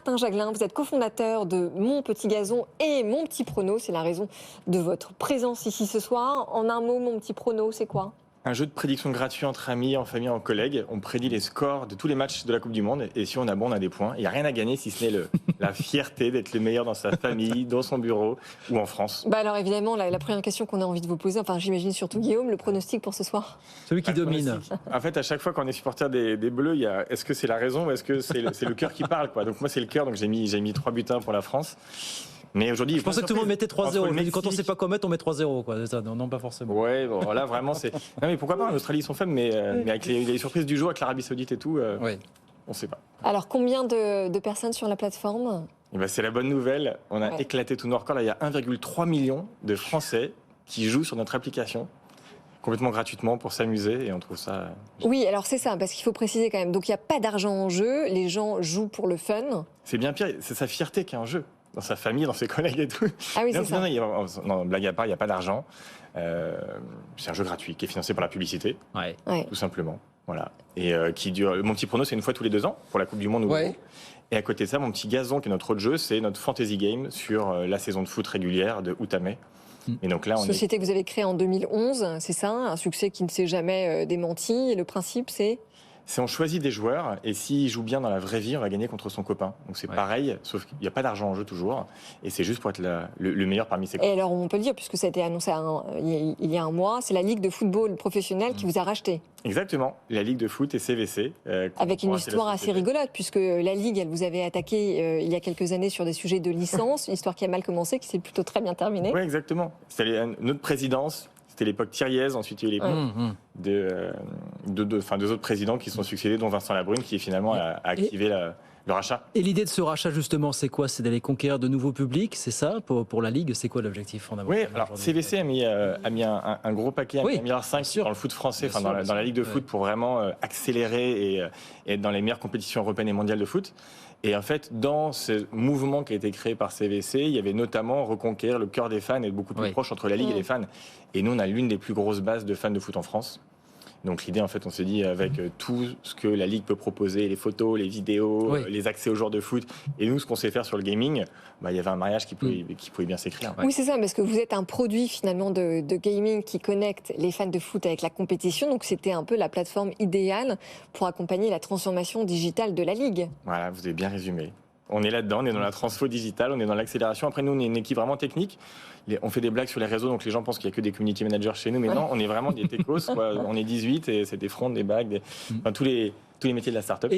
Martin Jaglin, vous êtes cofondateur de Mon Petit Gazon et Mon Petit Prono. C'est la raison de votre présence ici ce soir. En un mot, Mon Petit Prono, c'est quoi ? Un jeu de prédiction gratuit entre amis, en famille, en collègues. On prédit les scores de tous les matchs de la Coupe du Monde. Et si on a bon, on a des points. Il n'y a rien à gagner si ce n'est la fierté d'être le meilleur dans sa famille, dans son bureau ou en France. Alors évidemment, la première question qu'on a envie de vous poser, enfin j'imagine surtout Guillaume, le pronostic pour ce soir ? Celui qui domine. En fait, à chaque fois qu'on est supporter des Bleus, il y a est-ce que c'est la raison ou est-ce que c'est le cœur qui parle, quoi. Donc moi, c'est le cœur. Donc j'ai mis 3 butins pour la France. Mais aujourd'hui, je pensais que tout le monde mettait 3-0. Quand on ne sait pas quoi mettre, on met 3-0. Quoi. Ça, non, pas forcément. Ouais, bon, là vraiment, c'est. Non, mais pourquoi pas ? En Australie, ils sont faibles, mais avec les surprises du jour, avec l'Arabie Saoudite et tout, on ne sait pas. Alors, combien de personnes sur la plateforme ? C'est la bonne nouvelle. On a éclaté tous nos records. Là, il y a 1,3 million de Français qui jouent sur notre application complètement gratuitement pour s'amuser et on trouve ça. Oui, alors c'est ça, parce qu'il faut préciser quand même. Donc, il n'y a pas d'argent en jeu. Les gens jouent pour le fun. C'est bien pire. C'est sa fierté qui est en jeu. Dans sa famille, dans ses collègues et tout. Ah oui, c'est ça. Non, blague à part, il n'y a pas d'argent. C'est un jeu gratuit qui est financé par la publicité, tout simplement. Voilà. Et qui dure. Mon Petit Prono, c'est une fois tous les 2 ans pour la Coupe du Monde ou l'Euro. Et à côté de ça, Mon Petit Gazon, qui est notre autre jeu, c'est notre fantasy game sur la saison de foot régulière de août à mai. Et donc là, Société que vous avez créée en 2011, c'est ça, un succès qui ne s'est jamais démenti. Et le principe, c'est on choisit des joueurs et s'il joue bien dans la vraie vie, on va gagner contre son copain. Donc c'est pareil, sauf qu'il n'y a pas d'argent en jeu toujours. Et c'est juste pour être le meilleur parmi ses copains. Et alors on peut le dire, puisque ça a été annoncé il y a un mois, c'est la Ligue de football professionnelle qui vous a racheté. Exactement, la Ligue de foot et CVC. Avec une histoire assez rigolote, puisque la Ligue, elle vous avait attaqué il y a quelques années sur des sujets de licence, une histoire qui a mal commencé, qui s'est plutôt très bien terminée. Oui, exactement. C'était notre présidence. C'était l'époque Thiriez, ensuite il y a eu l'époque deux autres présidents qui sont succédés, dont Vincent Labrune, qui finalement a activé le rachat. Et l'idée de ce rachat, justement, c'est quoi ? C'est d'aller conquérir de nouveaux publics, c'est ça pour la Ligue ? C'est quoi l'objectif fondamental ? Oui, alors CVC a mis un gros paquet, 1,5 milliard dans le foot français, dans la Ligue de foot, pour vraiment accélérer et être dans les meilleures compétitions européennes et mondiales de foot. Et en fait, dans ce mouvement qui a été créé par CVC, il y avait notamment reconquérir le cœur des fans et être beaucoup plus proche entre la Ligue et les fans. Et nous, on a l'une des plus grosses bases de fans de foot en France. Donc l'idée, en fait, on s'est dit, avec tout ce que la Ligue peut proposer, les photos, les vidéos, les accès aux joueurs de foot, et nous, ce qu'on sait faire sur le gaming, il y avait un mariage qui pouvait bien s'écrire. Oui, c'est ça, parce que vous êtes un produit, finalement, de gaming qui connecte les fans de foot avec la compétition. Donc c'était un peu la plateforme idéale pour accompagner la transformation digitale de la Ligue. Voilà, vous avez bien résumé. On est là-dedans, on est dans la transfo digitale, on est dans l'accélération. Après, nous, on est une équipe vraiment technique. On fait des blagues sur les réseaux, donc les gens pensent qu'il n'y a que des community managers chez nous. Mais non, on est vraiment des techos. On est 18 et c'est des fronts, des bagues, tous les métiers de la start-up.